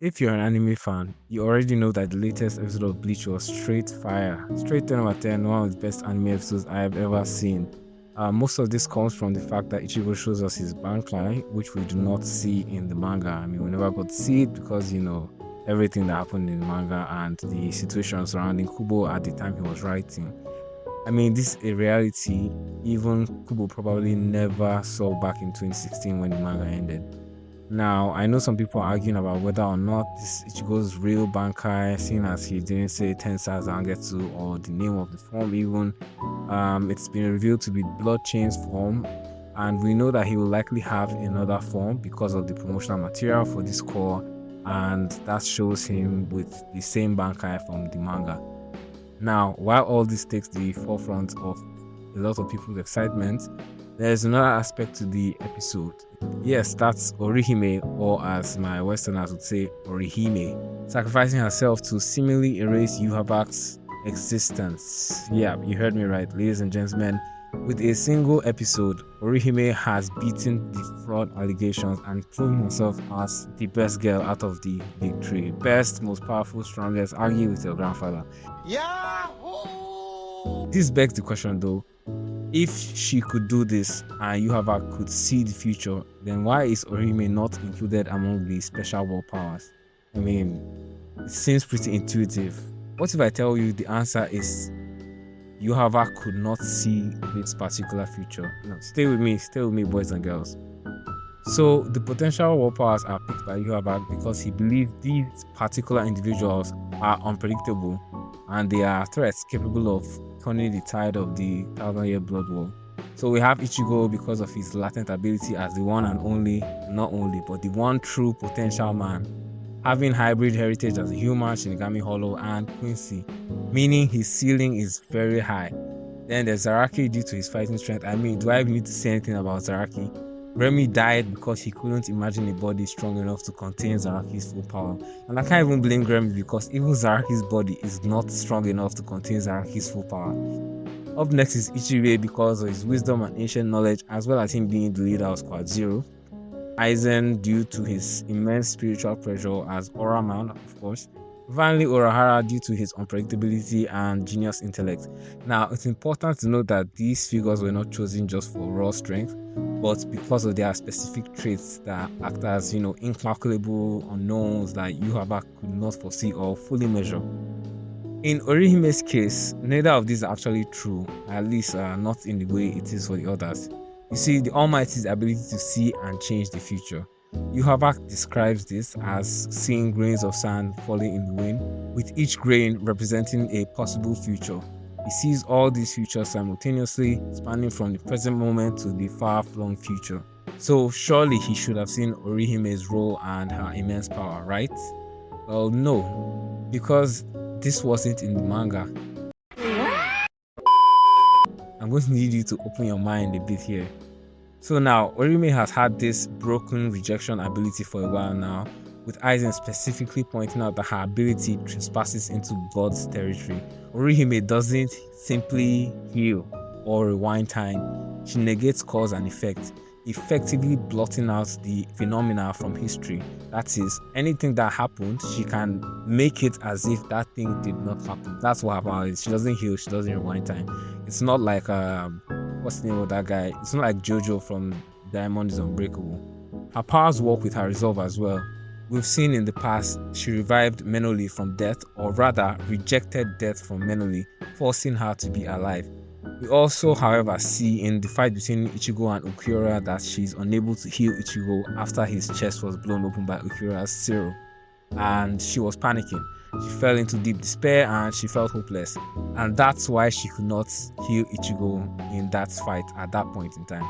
If you're an anime fan, you already know that the latest episode of Bleach was straight fire. Straight 10 out of 10, one of the best anime episodes I have ever seen. Most of this comes from the fact that Ichigo shows us his Bankai, which we do not see in the manga. I mean, we never got to see it because, everything that happened in the manga and the situation surrounding Kubo at the time he was writing. I mean, this is a reality even Kubo probably never saw back in 2016 when the manga ended. Now, I know some people are arguing about whether or not this Ichigo's real Bankai, seeing as he didn't say 10 stars Zangetsu or the name of the form even. It's been revealed to be Blood Chain's form, and we know that he will likely have another form because of the promotional material for this core, and that shows him with the same Bankai from the manga. Now, while all this takes the forefront of a lot of people's excitement, there's another aspect to the episode. Yes, that's Orihime, or as my Westerners would say, Orihime, sacrificing herself to seemingly erase Yhwach's existence. Yeah, you heard me right, ladies and gentlemen. With a single episode, Orihime has beaten the fraud allegations and proven herself as the best girl out of the big three. Best, most powerful, strongest, argue with your grandfather. Yahoo! This begs the question though, if she could do this and Yhwach could see the future, then why is Orihime not included among the special world powers? I mean, it seems pretty intuitive. What if I tell you the answer is Yhwach could not see this particular future? No, stay with me, boys and girls. So the potential world powers are picked by Yhwach because he believes these particular individuals are unpredictable and they are threats capable of turning the tide of the 1,000-year blood war. So we have Ichigo because of his latent ability as the one and only, not only, but the one true potential man, having hybrid heritage as a human, Shinigami Hollow, and Quincy, meaning his ceiling is very high. Then there's Zaraki due to his fighting strength. I mean, do I even need to say anything about Zaraki? Remy died because he couldn't imagine a body strong enough to contain Zaraki's full power. And I can't even blame Remy because even Zaraki's body is not strong enough to contain Zaraki's full power. Up next is Ichigo because of his wisdom and ancient knowledge, as well as him being the leader of Squad Zero. Aizen due to his immense spiritual pressure as Aura Man, of course. Finally, Urahara due to his unpredictability and genius intellect. Now, it's important to note that these figures were not chosen just for raw strength, but because of their specific traits that act as, incalculable unknowns that Yhwach could not foresee or fully measure. In Orihime's case, neither of these are actually true, at least not in the way it is for the others. You see, the Almighty's ability to see and change the future. Yhwach describes this as seeing grains of sand falling in the wind, with each grain representing a possible future. He sees all these futures simultaneously, spanning from the present moment to the far-flung future. So surely he should have seen Orihime's role and her immense power, right? Well, no, because this wasn't in the manga. I'm going to need you to open your mind a bit here. So now, Orihime has had this broken rejection ability for a while now, with Aizen specifically pointing out that her ability trespasses into God's territory. Orihime doesn't simply heal or rewind time, she negates cause and effect, effectively blotting out the phenomena from history. That is, anything that happened, she can make it as if that thing did not happen. That's what her power is. She doesn't heal, she doesn't rewind time. It's not like what's the name of that guy? It's not like Jojo from Diamond is Unbreakable. Her powers work with her resolve as well. We've seen in the past she revived Menoli from death, or rather rejected death from Menoli, forcing her to be alive. We also, however, see in the fight between Ichigo and Ukura that she's unable to heal Ichigo after his chest was blown open by Ukura's Zero, and she was panicking. She fell into deep despair and she felt hopeless, and that's why she could not heal Ichigo in that fight at that point in time.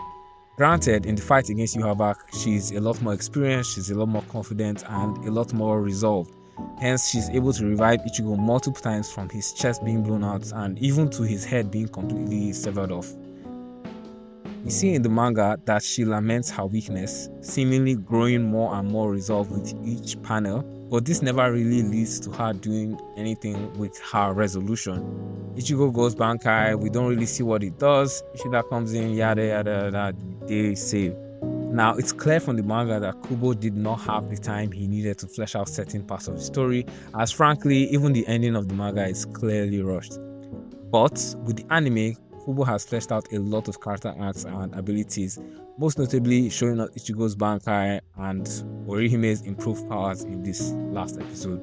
Granted, in the fight against Yhwach, she's a lot more experienced, she's a lot more confident, and a lot more resolved. Hence, she's able to revive Ichigo multiple times from his chest being blown out and even to his head being completely severed off. We see in the manga that she laments her weakness, seemingly growing more and more resolved with each panel, but this never really leads to her doing anything with her resolution. Ichigo goes Bankai, we don't really see what it does. Ishida comes in, yada yada yada, they save. Now, it's clear from the manga that Kubo did not have the time he needed to flesh out certain parts of the story, as frankly, even the ending of the manga is clearly rushed. But with the anime, Kubo has fleshed out a lot of character arcs and abilities, most notably showing us Ichigo's Bankai and Orihime's improved powers in this last episode.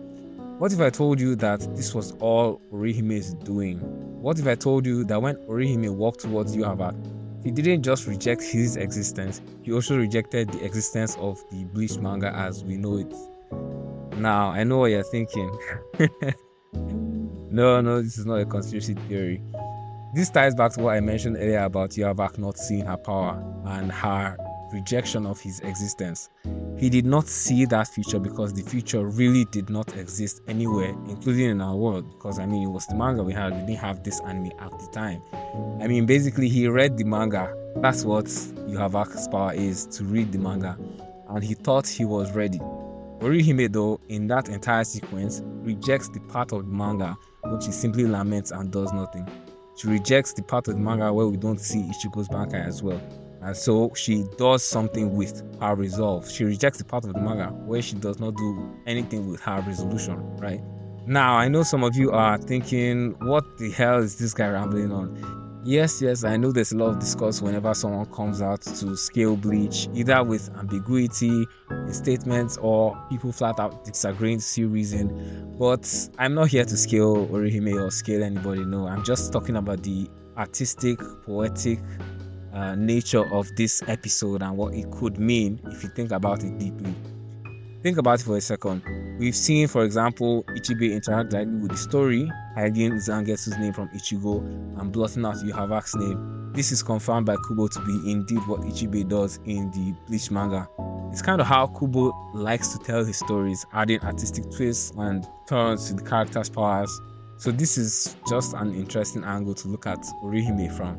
What if I told you that this was all Orihime is doing? What if I told you that when Orihime walked towards Yhwach, he didn't just reject his existence, he also rejected the existence of the Bleach manga as we know it. Now, I know what you're thinking. No, this is not a conspiracy theory. This ties back to what I mentioned earlier about Yhwach not seeing her power and her rejection of his existence. He did not see that future because the future really did not exist anywhere, including in our world. Because it was the manga we had, we didn't have this anime at the time. Basically, he read the manga. That's what Yhwach's power is, to read the manga, and he thought he was ready. Orihime, though, in that entire sequence, rejects the part of the manga which she simply laments and does nothing. She rejects the part of the manga where we don't see Ichigo's Bankai as well. And so she does something with her resolve. She rejects the part of the manga where she does not do anything with her resolution, right? Now, I know some of you are thinking, what the hell is this guy rambling on? Yes, I know there's a lot of discourse whenever someone comes out to scale Bleach, either with ambiguity in statements or people flat out disagreeing to see reason. But I'm not here to scale Orihime or scale anybody, no. I'm just talking about the artistic, poetic nature of this episode and what it could mean if you think about it deeply. Think about it for a second. We've seen, for example, Ichigo interact directly with the story, hiding Zangetsu's name from Ichigo and blotting out Yhwach's name. This is confirmed by Kubo to be indeed what Ichigo does in the Bleach manga. It's kind of how Kubo likes to tell his stories, adding artistic twists and turns to the characters' powers. So this is just an interesting angle to look at Orihime from.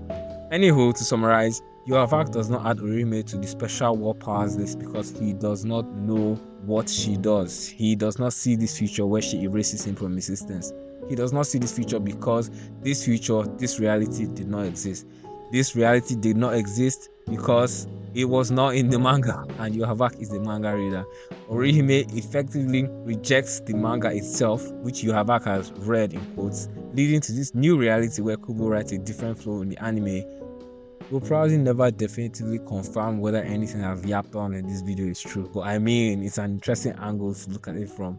Anywho, to summarize, Yhwach does not add Orihime to the special war powers list because he does not know what she does. He does not see this future where she erases him from existence. He does not see this future because this reality did not exist. This reality did not exist because it was not in the manga, and Yhwach is the manga reader. Orihime effectively rejects the manga itself, which Yhwach has read in quotes, leading to this new reality where Kubo writes a different flow in the anime. We'll probably never definitively confirm whether anything I've yapped on in this video is true, but it's an interesting angle to look at it from.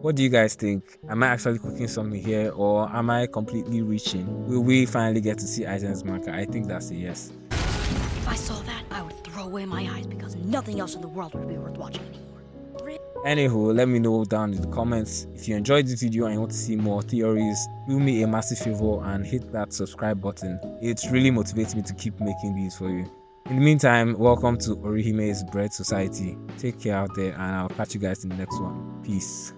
What do you guys think? Am I actually cooking something here, or am I completely reaching? Will we finally get to see Aizen's manga? I think that's a yes. If I saw that, I would throw away my eyes because nothing else in the world would be worth watching anymore. Anywho, let me know down in the comments. If you enjoyed this video and you want to see more theories, do me a massive favor and hit that subscribe button. It really motivates me to keep making these for you. In the meantime, welcome to Orihime's Bread Society. Take care out there, and I'll catch you guys in the next one. Peace.